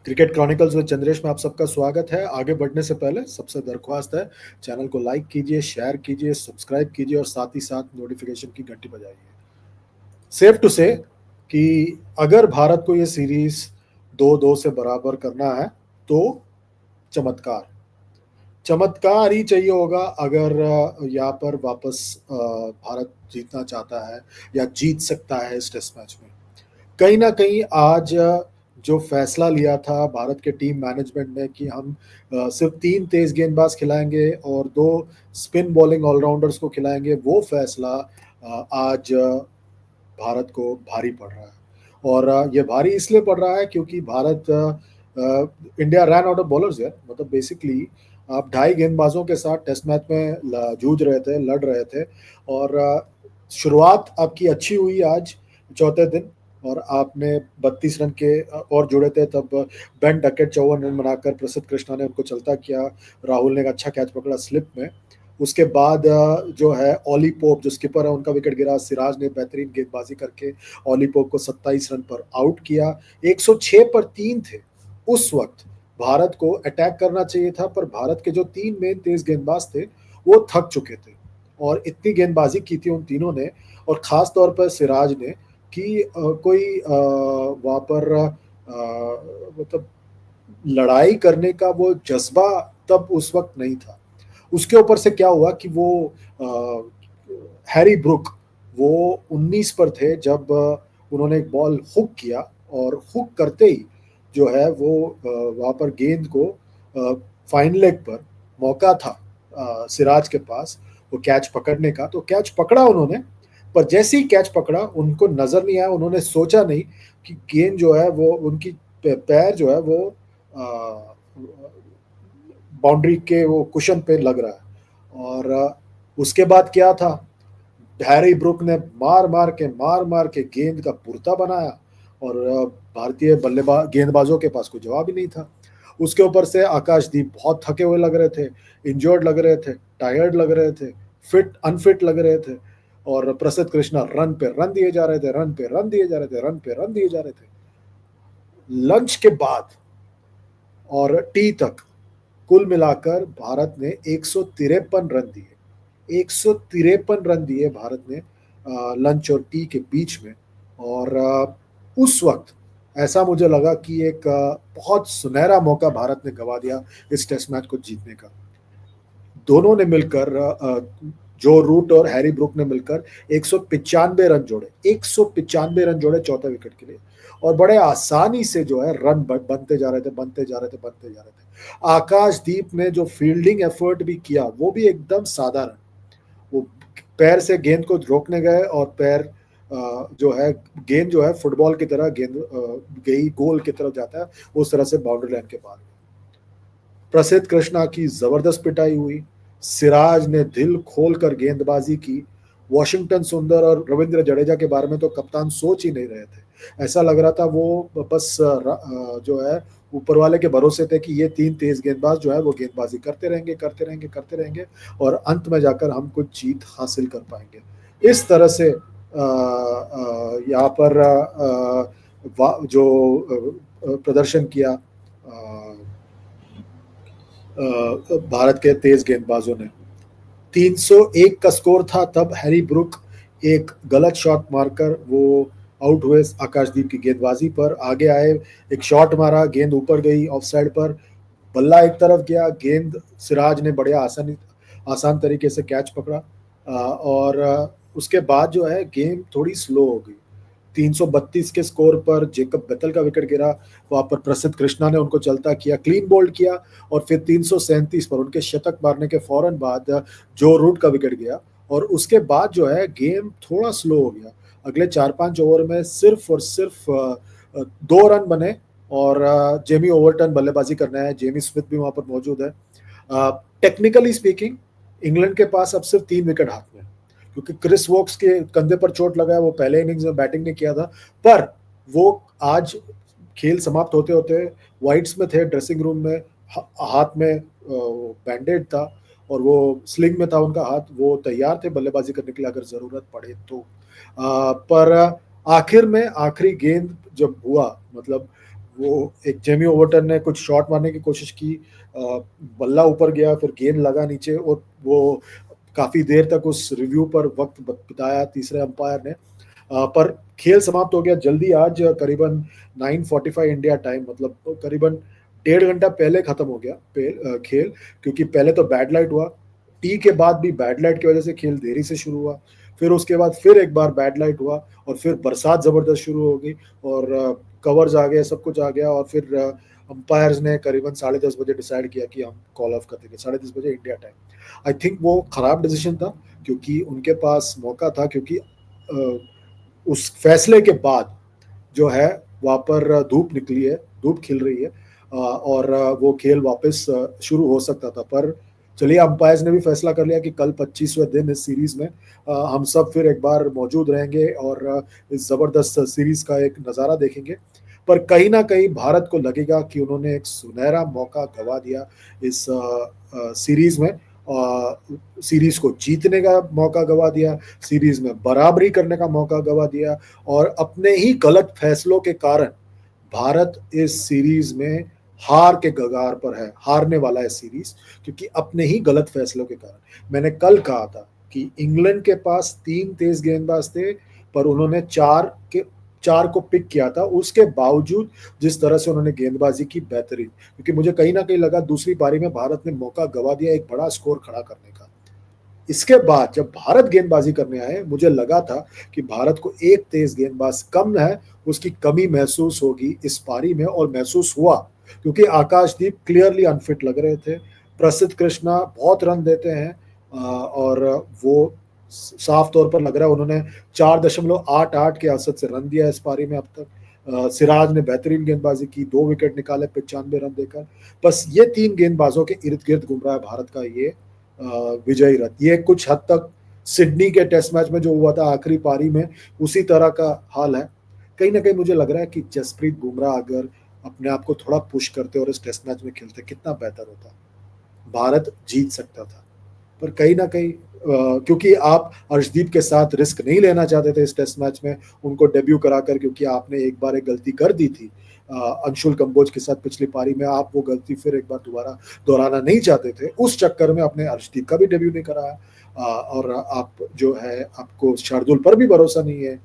Cricket chronicles with Chandresh में आप सबका स्वागत है। आगे बढ़ने से पहले सबसे दरख्वास्त है, चैनल को लाइक कीजिए, शेयर कीजिए, सब्सक्राइब कीजिए और साथ ही साथ नोटिफिकेशन की घंटी बजाइए। सेफ टू से कि अगर भारत को ये सीरीज 2-2 से बराबर करना है तो चमत्कार चमत्कार ही चाहिए होगा। अगर यहाँ पर वापस भारत जीतना चाहता है या जीत सकता है इस टेस्ट मैच में। कहीं ना कहीं आज जो फैसला लिया था भारत के टीम मैनेजमेंट ने कि हम सिर्फ 3 तेज गेंदबाज खिलाएंगे और 2 स्पिन बॉलिंग ऑलराउंडर्स को खिलाएंगे, वो फैसला आज भारत को भारी पड़ रहा है। और ये भारी इसलिए पड़ रहा है क्योंकि Bharat India ran out of bowlers है। मतलब बेसिकली आप 2.5 गेंदबाजों के साथ टेस्ट मैच में जूझ रहे थे, लड़ रहे थे। और शुरुआत आपकी अच्छी हुई आज चौथे दिन, और आपने 32 रन के और जुड़े थे। तब बेन डकेट 54 रन बनाकर प्रसिद्ध कृष्णा ने उनको चलता किया। राहुल ने एक अच्छा कैच पकड़ा स्लिप में। उसके बाद जो है ऑली पोप जो स्किपर है उनका विकेट गिरा। सिराज ने बेहतरीन गेंदबाजी करके ऑली पोप को 27 रन पर आउट किया। 106 पर 3 थे। उस वक्त भारत को अटैक करना चाहिए था, पर भारत के जो 3 मेन तेज गेंदबाज थे वो थक चुके थे और इतनी गेंदबाजी की थी उन तीनों ने, और खास तौर पर सिराज ने, कि कोई वहां पर मतलब लड़ाई करने का वो जज्बा तब उस वक्त नहीं था। उसके ऊपर से क्या हुआ कि वो हैरी ब्रुक वो 19 पर थे जब उन्होंने एक बॉल हुक किया, और हुक करते ही जो है वो वहां पर गेंद को फाइन लेग पर मौका था सिराज के पास वो कैच पकड़ने का, तो कैच पकड़ा उन्होंने। पर जैसे ही कैच पकड़ा उनको नजर नहीं आया, उन्होंने सोचा नहीं कि गेंद जो है वो उनकी पैर जो है वो बाउंड्री के वो कुशन पे लग रहा है। और उसके बाद क्या था, हैरी ब्रुक ने मार मार के गेंद का पुर्ता बनाया, और भारतीय बल्लेबाज गेंदबाजों के पास कोई जवाब ही नहीं था। उसके ऊपर से आकाशदीप बहुत थके हुए लग रहे थे, इंजर्ड लग रहे थे, टायर्ड लग रहे थे, फिट अनफिट लग रहे थे। और प्रसिद्ध कृष्णा रन पे रन दिए जा रहे थे, रन पे रन दिए जा रहे थे, रन पे रन दिए जा रहे थे। लंच के बाद और टी तक कुल मिलाकर भारत ने 153 रन दिए। 153 रन दिए भारत ने लंच और टी के बीच में। और उस वक्त ऐसा मुझे लगा कि एक बहुत सुनहरा मौका भारत ने गवा दिया इस टेस्ट मैच को जीतने का। दोनों ने मिलकर जो रूट और हैरी ब्रुक ने मिलकर 195 रन जोड़े, 195 रन जोड़े चौथे विकेट के लिए। और बड़े आसानी से जो है रन बनते जा रहे थे, बनते जा रहे थे, बनते जा रहे थे। आकाशदीप ने जो फील्डिंग एफर्ट भी किया वो भी एकदम साधारण। वो पैर से गेंद को रोकने गए और पैर जो है गेंद जो है फुटबॉल की तरह गेंद गई गोल की तरफ जाता है, उस तरह से बाउंड्री लाइन के पार। प्रसिद्ध कृष्णा की जबरदस्त पिटाई हुई। सिराज ने दिल खोलकर गेंदबाजी की। वॉशिंगटन सुंदर और रविंद्र जडेजा के बारे में तो कप्तान सोच ही नहीं रहे थे। ऐसा लग रहा था वो बस जो है ऊपर वाले के भरोसे थे कि ये 3 तेज गेंदबाज जो है वो गेंदबाजी करते रहेंगे, करते रहेंगे, करते रहेंगे, और अंत में जाकर हम कुछ जीत हासिल कर पाएंगे। इस तरह से यहाँ पर जो प्रदर्शन किया भारत के तेज गेंदबाजों ने। 301 का स्कोर था तब हैरी ब्रुक एक गलत शॉट मारकर वो आउट हुए आकाशदीप की गेंदबाजी पर। आगे आए, एक शॉट मारा, गेंद ऊपर गई ऑफ साइड पर, बल्ला एक तरफ गया, गेंद सिराज ने बढ़िया आसान तरीके से कैच पकड़ा। और उसके बाद जो है गेम थोड़ी स्लो हो गई। 332 के स्कोर पर जेकब बेतल का विकेट गिरा। वहां पर प्रसिद्ध कृष्णा ने उनको चलता किया, क्लीन बोल्ड किया। और फिर 337 पर उनके शतक मारने के फौरन बाद जो रूट का विकेट गया, और उसके बाद जो है गेम थोड़ा स्लो हो गया। अगले 4-5 ओवर में सिर्फ और सिर्फ 2 रन बने, और जेमी ओवरटन बल्लेबाजी करना है, जेमी स्मिथ भी वहां पर मौजूद है। टेक्निकली स्पीकिंग इंग्लैंड के पास अब सिर्फ 3 विकेट हाथ में, क्योंकि क्रिस वोक्स के कंधे पर चोट लगा है। वो पहले इनिंग्स में बैटिंग नहीं किया था, पर वो आज खेल समाप्त होते होते वाइट्स में थे, ड्रेसिंग रूम में, हाथ में बैंडेड था और वो स्लिंग में था उनका हाथ। वो तैयार थे बल्लेबाजी करने के लिए अगर जरूरत पड़े तो। पर आखिर में आखिरी गेंद जब हुआ, मतलब वो एक जेमी ओवर्टन ने कुछ शॉट मारने की कोशिश की, बल्ला ऊपर गया, फिर गेंद लगा नीचे, और वो काफी देर तक उस रिव्यू पर वक्त बिताया तीसरे अंपायर ने। पर खेल समाप्त हो गया जल्दी आज, करीबन 9:45 इंडिया टाइम, मतलब करीबन 1.5 घंटा पहले खत्म हो गया खेल, क्योंकि पहले तो बैड लाइट हुआ, टी के बाद भी बैड लाइट की वजह से खेल देरी से शुरू हुआ, फिर उसके बाद फिर एक बार बैड लाइट हुआ, और फिर बरसात जबरदस्त शुरू हो गई, और कवर्स आ गए, सब कुछ आ गया, और फिर अंपायर्स ने करीबन 10:30 बजे डिसाइड किया कि हम कॉल ऑफ कर देंगे, 10:30 बजे इंडिया टाइम। आई थिंक वो खराब डिसीजन था, क्योंकि उनके पास मौका था, क्योंकि उस फैसले के बाद जो है वहाँ पर धूप निकली है, धूप खिल रही है, और वो खेल वापस शुरू हो सकता था। पर चलिए, अंपायर्स ने भी फैसला कर लिया कि कल 25वें दिन इस सीरीज में हम सब फिर एक बार मौजूद रहेंगे, और इस जबरदस्त सीरीज का एक नज़ारा देखेंगे। पर कहीं ना कहीं भारत को लगेगा कि उन्होंने एक सुनहरा मौका गवा दिया इस सीरीज में, सीरीज को जीतने का मौका गवा दिया, सीरीज में बराबरी करने का मौका गवा दिया, और अपने ही गलत फैसलों के कारण भारत इस सीरीज में हार के कगार पर है, हारने वाला है सीरीज, क्योंकि अपने ही गलत फैसलों के कारण। मैंने कल कहा था कि इंग्लैंड के पास 3 तेज गेंदबाज थे, पर उन्होंने चार को पिक किया था, उसके बावजूद जिस तरह से उन्होंने गेंदबाजी की बेहतरीन, क्योंकि मुझे कहीं ना कहीं लगा दूसरी पारी में भारत ने मौका गवा दिया एक बड़ा स्कोर खड़ा करने का। इसके बाद जब भारत गेंदबाजी करने आए, मुझे लगा था कि भारत को एक तेज गेंदबाज कम है, उसकी कमी महसूस होगी इस पारी में, और महसूस हुआ, क्योंकि आकाशदीप क्लियरली अनफिट लग रहे थे। प्रसिद्ध कृष्णा बहुत रन देते हैं, और वो साफ तौर पर लग रहा है उन्होंने 4.88 के औसत से रन दिया इस पारी में अब तक। सिराज ने बेहतरीन गेंदबाजी की, 2 विकेट निकाले 95 रन देकर। बस ये 3 गेंदबाजों के इर्द गिर्द घूम रहा है भारत का ये विजयी रथ। ये कुछ हद तक सिडनी के टेस्ट मैच में जो हुआ था आखिरी पारी में, उसी तरह का हाल है। कहीं ना कहीं मुझे लग रहा है कि जसप्रीत बुमराह अगर अपने आप को थोड़ा पुश करते और इस टेस्ट मैच में खेलते, कितना बेहतर होता, भारत जीत सकता था। पर कहीं ना कहीं क्योंकि आप अर्शदीप के साथ रिस्क नहीं लेना चाहते थे इस टेस्ट मैच में उनको डेब्यू कराकर, क्योंकि आपने एक बार एक गलती कर दी थी अंशुल कंबोज के साथ पिछली पारी में, आप वो गलती फिर एक बार दोबारा दोहराना नहीं चाहते थे, उस चक्कर में आपने अर्शदीप का भी डेब्यू नहीं कराया। और आप जो है, आपको शार्दुल पर भी भरोसा नहीं है,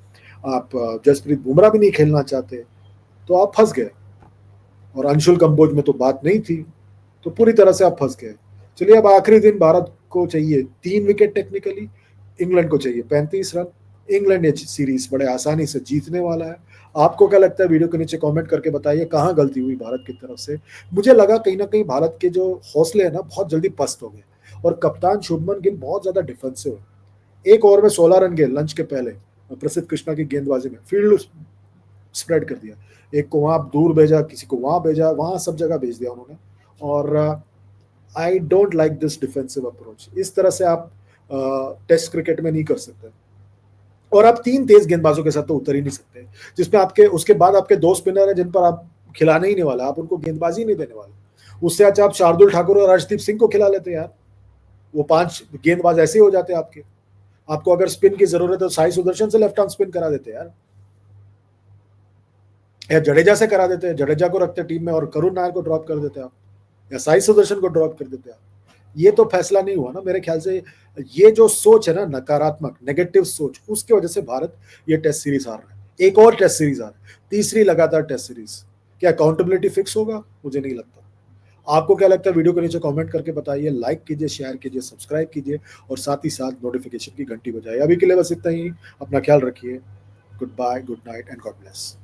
आप जसप्रीत बुमराह भी नहीं खेलना चाहते, तो आप फंस गए। और अंशुल कंबोज में तो बात नहीं थी, तो पूरी तरह से आप फंस गए। चलिए, अब आखिरी दिन भारत को चाहिए 3 विकेट टेक्निकली, इंग्लैंड को चाहिए 35 रन। इंग्लैंड ये सीरीज बड़े आसानी से जीतने वाला है। आपको क्या लगता है, वीडियो के नीचे कमेंट करके बताइए कहाँ गलती हुई भारत की तरफ से। मुझे लगा कहीं ना कहीं भारत के जो हौसले हैं ना, बहुत जल्दी पस्त हो गए, और कप्तान शुभमन गिल बहुत ज्यादा डिफेंसिव है। एक ओवर में 16 रन गए लंच के पहले, प्रसिद्ध कृष्णा की गेंदबाजी में फील्ड स्प्रेड कर दिया, एक को वहां दूर भेजा, किसी को वहां भेजा, वहां सब जगह भेज दिया उन्होंने। और I don't like this defensive approach. इस तरह से आप टेस्ट क्रिकेट में नहीं कर सकते, और आप 3 तेज गेंदबाजों के साथ तो उतर ही नहीं सकते, जिसमें आपके उसके बाद आपके 2 स्पिनर है जिन पर आप खिलाने ही नहीं वाला, आप उनको गेंदबाजी नहीं देने वाले। उससे अच्छा आप शार्दुल ठाकुर और अर्शदीप सिंह को खिला लेते यार, वो 5 गेंदबाज ऐसे ही हो जाते आपके। आपको अगर स्पिन की जरूरत है तो साई सुदर्शन से लेफ्ट आर्म स्पिन करा देते यार, या जडेजा से करा देते हैं, जडेजा को रखते टीम में और करुण नायर को ड्रॉप कर देते आप, या साई सुदर्शन को ड्रॉप कर देते आप। ये तो फैसला नहीं हुआ ना मेरे ख्याल से। ये जो सोच है ना, नकारात्मक नेगेटिव सोच, उसकी वजह से भारत ये टेस्ट सीरीज हार रहा है, एक और टेस्ट सीरीज हार रहा है, तीसरी लगातार टेस्ट सीरीज। क्या अकाउंटेबिलिटी फिक्स होगा? मुझे नहीं लगता। आपको क्या लगता है? वीडियो के नीचे कमेंट करके बताइए, लाइक कीजिए, शेयर कीजिए, सब्सक्राइब कीजिए, और साथ ही साथ नोटिफिकेशन की घंटी बजाइए। अभी के लिए बस इतना ही। अपना ख्याल रखिए। Goodbye, good night and God bless.